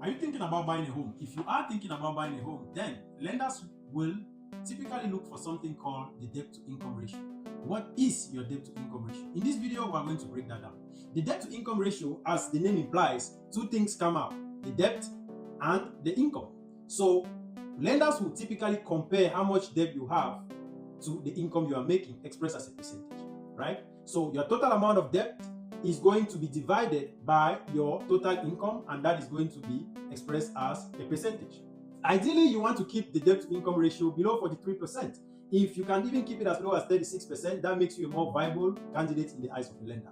Are you thinking about buying a home? If you are thinking about buying a home, then lenders will typically look for something called the debt to income ratio. What is your debt to income ratio? In this video, we are going to break that down. The debt to income ratio, as the name implies, two things come out: the debt and the income. So lenders will typically compare how much debt you have to the income you are making, expressed as a percentage, right? So your total amount of debt is going to be divided by your total income, and that is going to be expressed as a percentage. Ideally, you want to keep the debt to income ratio below 43%. If you can even keep it as low as 36%, that makes you a more viable candidate in the eyes of the lender.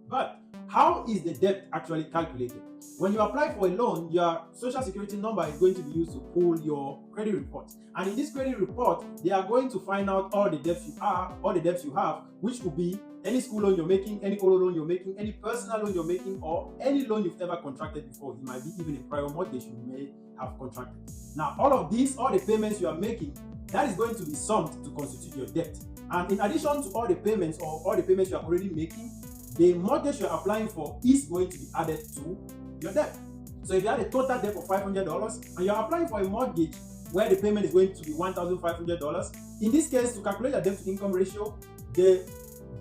But how is the debt actually calculated? When you apply for a loan, your social security number is going to be used to pull your credit report. And in this credit report, they are going to find out all the debts you have, which could be any school loan you're making, any auto loan you're making, any personal loan you're making, or any loan you've ever contracted before. It might be even a prior mortgage you may have contracted. Now, all of these, all the payments you are making, that is going to be summed to constitute your debt. And in addition to all the payments or all the payments you are already making, the mortgage you're applying for is going to be added to your debt. So if you had a total debt of $500 and you're applying for a mortgage where the payment is going to be $1,500, in this case, to calculate the debt to income ratio, the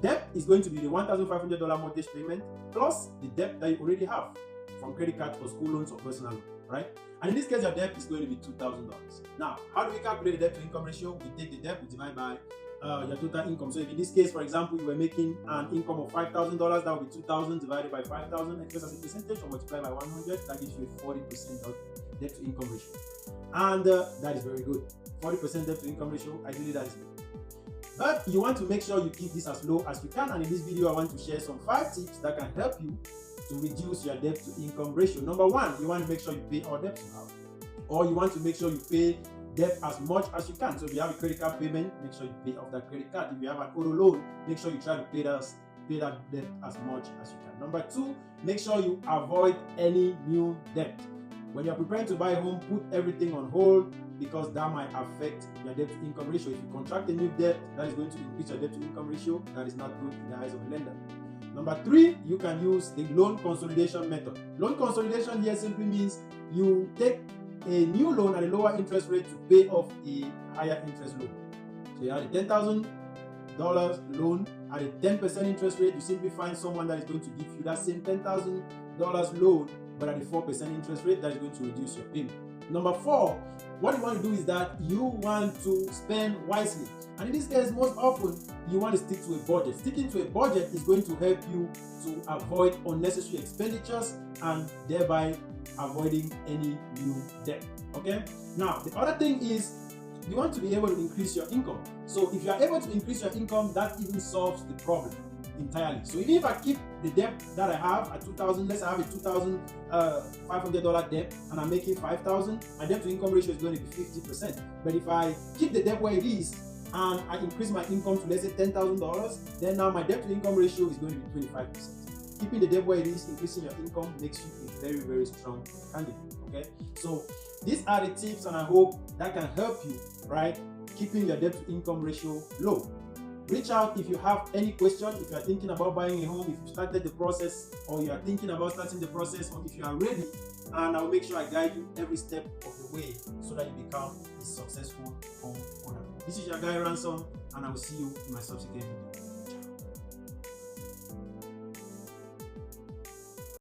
debt is going to be the $1,500 mortgage payment plus the debt that you already have from credit cards or school loans or personal loan, right? And in this case, your debt is going to be $2,000. Now, how do we calculate the debt to income ratio? We take the debt, we divide by your total income. So if in this case, for example, you were making an income of $5,000, that would be 2,000 divided by 5,000, expressed as a percentage, or multiplied by 100, that gives you a 40% of debt to income ratio. And that is very good. 40% debt to income ratio, ideally that is good. But you want to make sure you keep this as low as you can, and in this video I want to share some 5 tips that can help you to reduce your debt to income ratio. Number 1, you want to make sure you pay all debts you have, or you want to make sure you pay debt as much as you can. So if you have a credit card payment, make sure you pay off that credit card. If you have an auto loan, make sure you try to pay that debt as much as you can. Number 2, make sure you avoid any new debt. When you're preparing to buy a home, put everything on hold, because that might affect your debt to income ratio. If you contract a new debt, that is going to increase your debt to income ratio. That is not good in the eyes of the lender. Number 3, you can use the loan consolidation method. Loan consolidation here simply means you take a new loan at a lower interest rate to pay off a higher interest loan. So you have a $10,000 loan at a 10% interest rate. You simply find someone that is going to give you that same $10,000 loan, but at a 4% interest rate. That is going to reduce your payment. Number 4, what you want to do is that you want to spend wisely. And in this case, most often, you want to stick to a budget. Sticking to a budget is going to help you to avoid unnecessary expenditures and thereby avoiding any new debt. Okay? Now, the other thing is you want to be able to increase your income. So if you are able to increase your income, that even solves the problem entirely. So even if I keep the debt that I have at $2,000, let's say I have a $2,500 debt and I'm making $5,000, my debt to income ratio is going to be 50%. But if I keep the debt where it is and I increase my income to, let's say, $10,000, then now my debt to income ratio is going to be 25%. Keeping the debt where it is, increasing your income, makes you a very, very strong candidate. Okay, so these are the tips, and I hope that can help you, right, keeping your debt to income ratio low. Reach out if you have any question, if you are thinking about buying a home, if you started the process, or you are thinking about starting the process, or if you are ready, and I'll make sure I guide you every step of the way so that you become a successful home owner. This is your guy Ransom, and I will see you in my subsequent video.